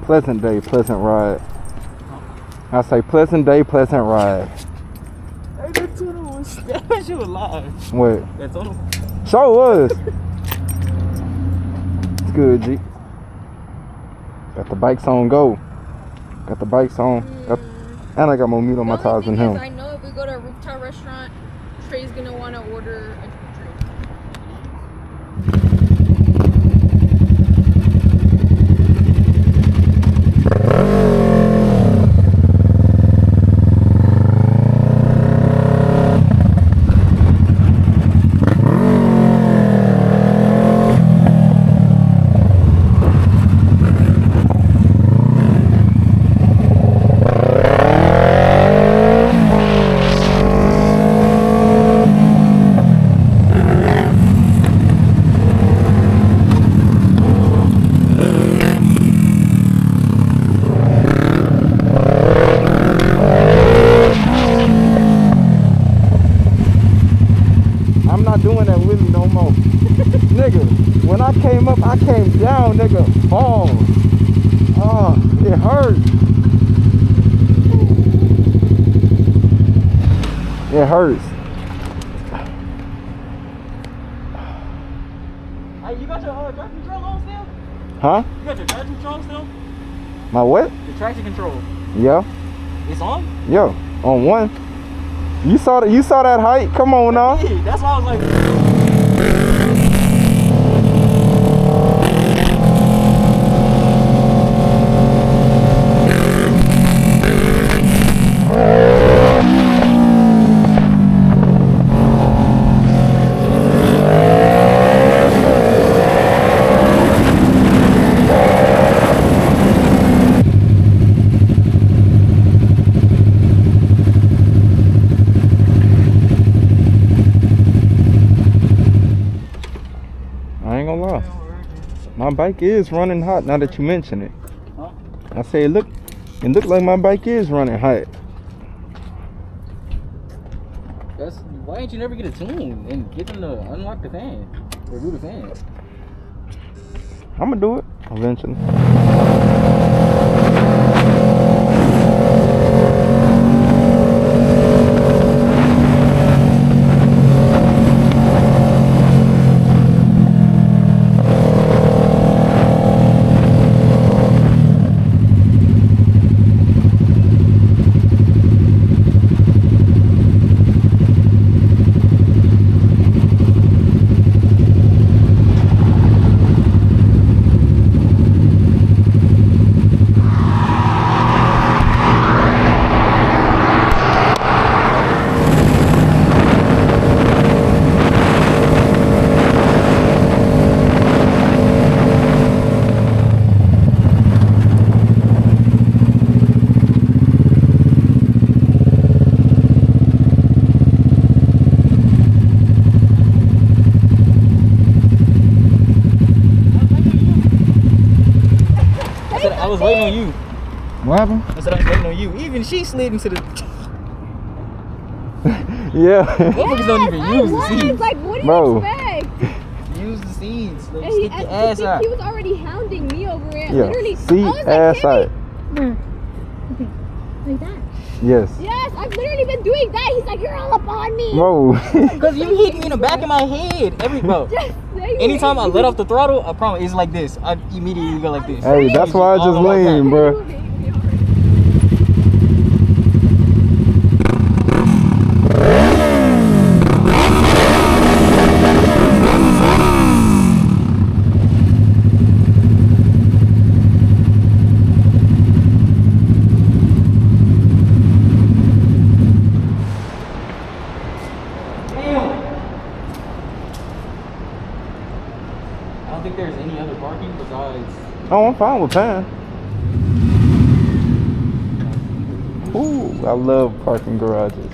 Pleasant day, pleasant ride. I say pleasant day, pleasant ride. Hey, that tunnel was that shit was live. What? That tunnel. Sure was. It's good, G. Got the bikes on go. Got the bikes on. And I got more meat on my tires than him. I know if we go to a rooftop restaurant, Trey's gonna want to order a drink. Down, nigga. Fall. Oh, it hurts. It hurts. Hey, you got your traction control on still? Huh? You got your traction control still? My what? The traction control. Yeah. It's on? Yeah. On one. You saw that height? Come on now. Yeah, that's why I was like. My bike is running hot now that you mention it. Huh? I say it look like my bike is running hot. Why ain't you never get a tune and get them to unlock the fan or do the fan? I'm gonna do it eventually. I was waiting on you. What happened? I said I was waiting on you. Even she slid into the. Yeah. Motherfuckers don't even use the seats. Like, what do Bro. you expect? Use the seats. Like, And stick your ass out. he was already hounding me over it. Yeah. Literally. See, I was like, ass out. Okay. Like that. Yes. Yes, I've literally been doing that. He's like, you're all up on me. Bro. Cause you hit me in the back of my head. Anytime I let off the throttle, I promise it's like this. I immediately go like this. Hey, that's why I just lean, bro. I don't think there's any other parking besides. Oh, I'm fine with paying. Ooh, I love parking garages.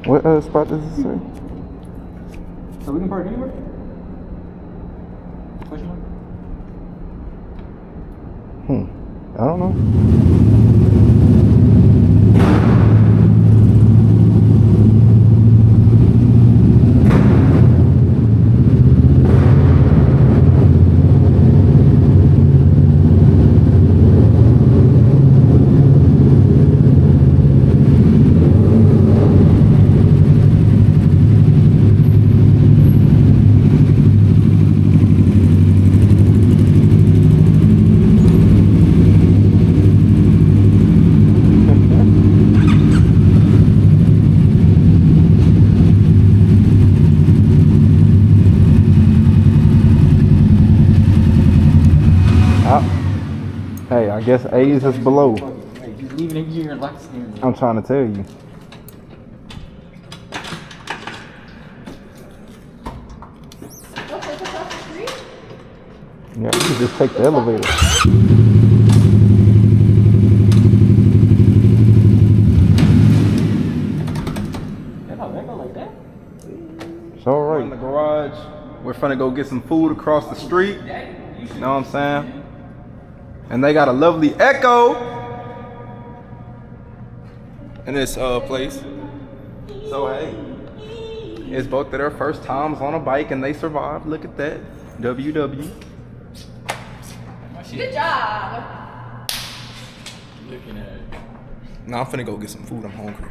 What spot does it say? So we can park anywhere? Question mark? I don't know. guess A's is below. Hey, just leave it in here and lock the steering wheel. I'm trying to tell you. Okay, across the street? Yeah, you can just take the elevator. That go like that. It's all right. In the garage, we're finna go get some food across the street. You know what I'm saying? And they got a lovely Echo in this place. So hey, it's both of their first times on a bike and they survived. Look at that. WW. Good job. Looking at it. Now I'm finna go get some food. I'm hungry.